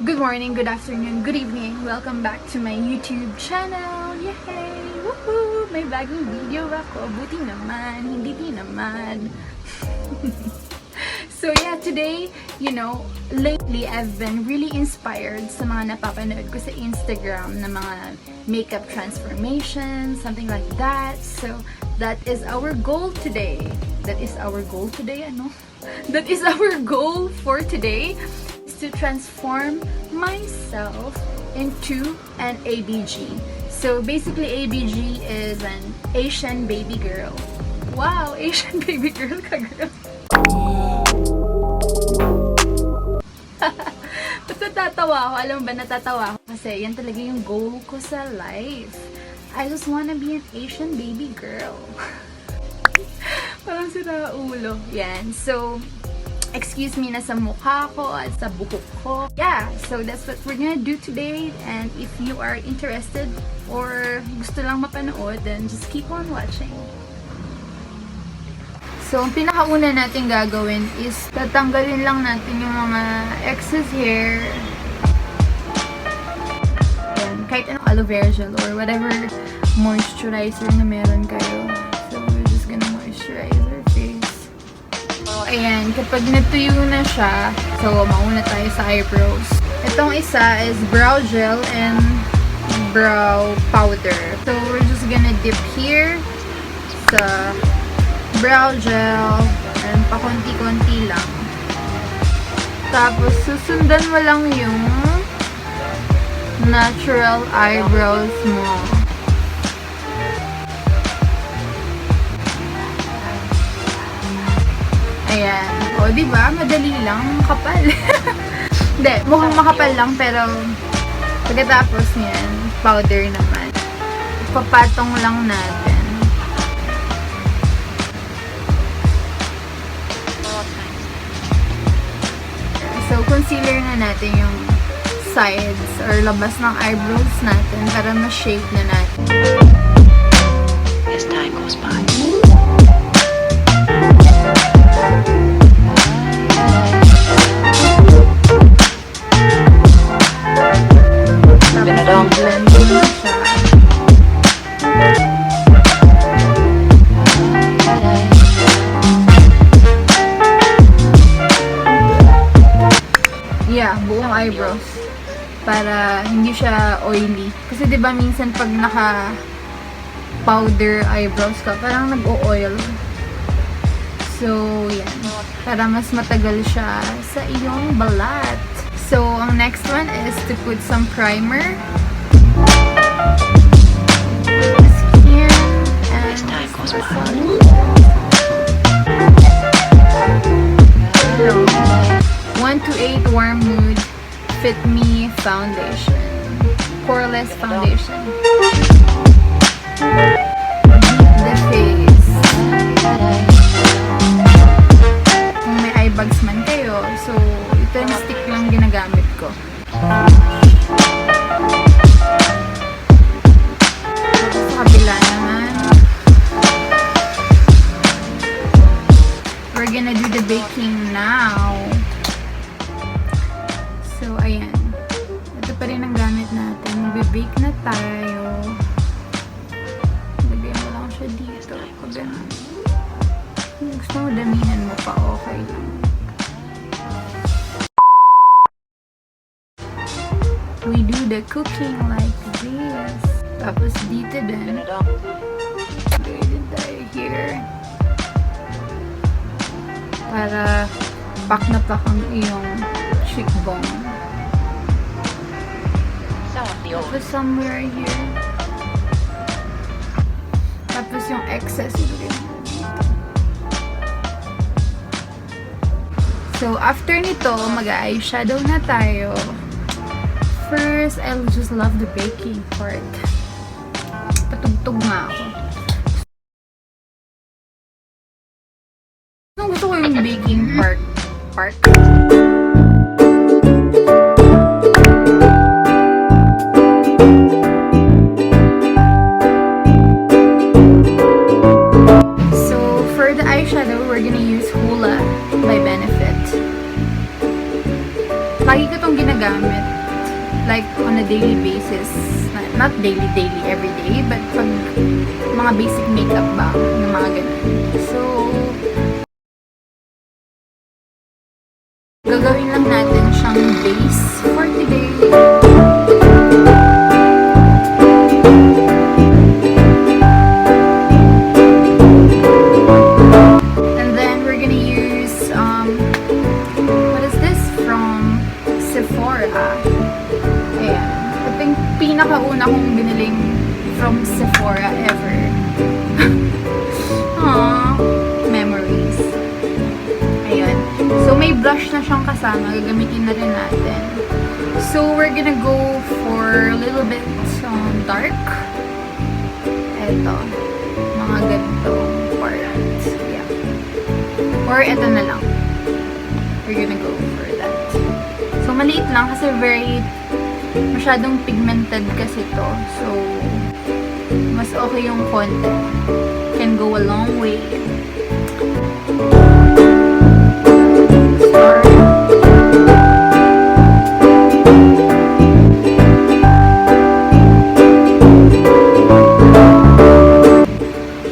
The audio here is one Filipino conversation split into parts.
Good morning, good afternoon, good evening. Welcome back to my YouTube channel. Yay! Woohoo! May bagong video ako. Buti naman, hindi din naman. So yeah, today, lately I've been really inspired sa mga napapanood ko sa Instagram na mga makeup transformation, something like that. So that is our goal today. That is our goal for today, is to transform myself into an ABG. So basically ABG is an Asian baby girl. Wow, Asian baby girl ka girl. Ba't natatawa ako? Alam mo ba natatawa ako? Kasi yan talaga yung goal ko sa life. I just wanna be an Asian baby girl. Parang sira ulo. Yan. So, excuse me na sa mukha ko at sa buhok ko. Yeah, so that's what we're gonna do today. And if you are interested or gusto lang mapanood, then just keep on watching. So, ang pinakauna natin gagawin is tatanggalin lang natin yung mga excess hair. Yan, kahit anong aloe vera gel or whatever moisturizer na meron kayo. So, we're just gonna moisturize our face. So, ayan, kapag natuyo na siya, so, mauna tayo sa eyebrows. Itong isa is brow gel and brow powder. So, we're just gonna dip here sa brow gel and pakonti-konti lang. Tapos, susundan mo lang yung natural eyebrows mo. Ayan. O, diba? Madali lang. Makapal. Hindi, mukhang makapal lang, pero pagkatapos niyan, powder naman. Papatong lang natin. So, concealer na natin yung sides or labas ng eyebrows natin para ma-shape na natin. As time goes by. Tapos, blend mo na siya. Yeah, buong eyebrows. Para hindi siya oily. Kasi 'di ba minsan pag naka powder eyebrows ka, parang nag-o-oil. So, yan. Para mas matagal siya sa iyong balat. So, ang next one is to put some primer. Skin and massage. 1 to 8 Warm Mood Fit Me Foundation. Poreless Foundation. Beat the face. Kung may eye bags man kayo, so ito yung stick lang ginagamit ko. Tapos sa kabila naman, we're gonna do the baking now. So, ayan. Ito pa rin ang gamit natin. Magbe-bake na tayo. Lagay mo lang siya dito. Pag ganun. Kung gusto mo damihan mo pa, okay lang. We do the cooking like this. Tapos dito din. Lagay din tayo here. Para pak na pak ang iyong cheekbone. Tapos somewhere here. Tapos yung excess ilagay mo dito. So, after nito, mag-eyeshadow na tayo. First, I just love the baking part. Patugtog nga ako. Gusto ko yung baking part. Eyeshadow, we're gonna use Hoola by Benefit. Lagi ko itong ginagamit. like on a daily basis, not daily, every day, but pag mga basic makeup ba, yung mga ganun. So, gagawin lang natin siyang base for today. And then, we're gonna use, what is this? From Sephora. Ayan. Ito yung pinakauna kong biniling from Sephora ever. Aww. Memories. Ayun. So, may blush na siyang kasama. Gagamitin na rin natin. So, we're gonna go for a little bit dark. Eto. Mga ganitong part. Yeah. Or eto na lang. We're gonna go for that. So, maliit lang kasi masyadong pigmented kasi to. So, mas okay yung konti. Can go a long way. Start.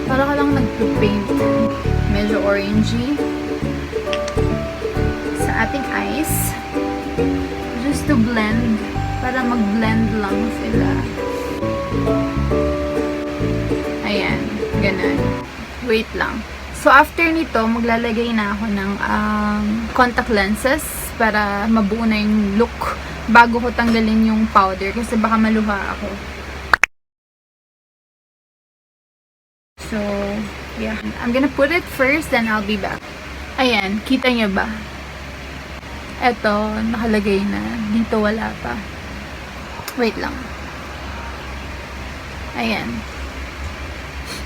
Para ka lang nag-paint. Medyo orangey. Sa ating eyes. Just to blend. Para mag-blend lang sila. Ayan. Ganun. Wait lang. So, after nito, maglalagay na ako ng contact lenses para mabuo na yung look bago ko tanggalin yung powder kasi baka maluha ako. So, yeah. I'm gonna put it first, then I'll be back. Ayan. Kita niyo ba? Eto, nakalagay na. Dito wala pa. Wait lang. Ayan.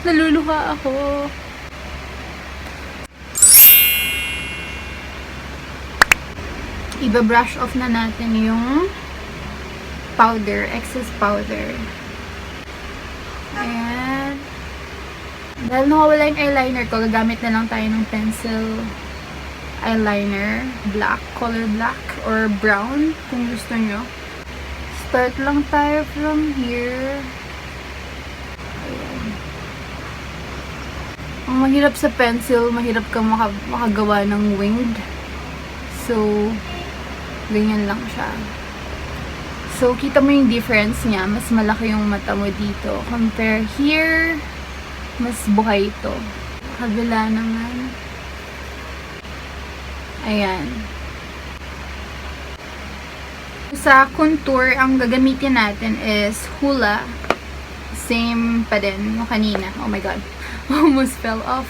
Naluluha ako. Iba-brush off na natin yung powder, excess powder. Ayan. Dahil nakawala yung eyeliner ko, gagamit na lang tayo ng pencil eyeliner, black, color black, or brown, kung gusto nyo. Start lang tayo from here. Ayan. Ang mahirap sa pencil, mahirap ka makagawa ng winged. So, ganyan lang siya. So, kita mo yung difference niya. Mas malaki yung mata mo dito. Compare here, mas buhay ito. Kabila naman. Ayan. Sa contour, ang gagamitin natin is Hoola. Same pa din yung kanina. Oh my god. Almost fell off.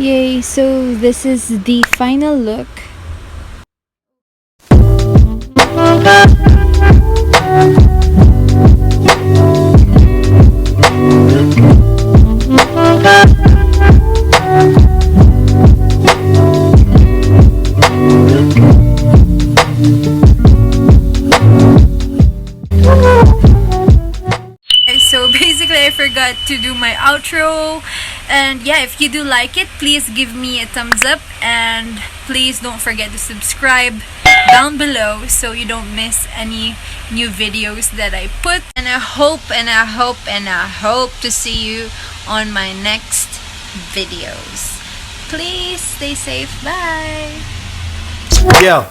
Yay, so this is the final look. So basically I forgot to do my outro, and yeah, if you do like it, please give me a thumbs up, and please don't forget to subscribe down below so you don't miss any new videos that I put. And I hope to see you on my next videos. Please stay safe. Bye. Yeah.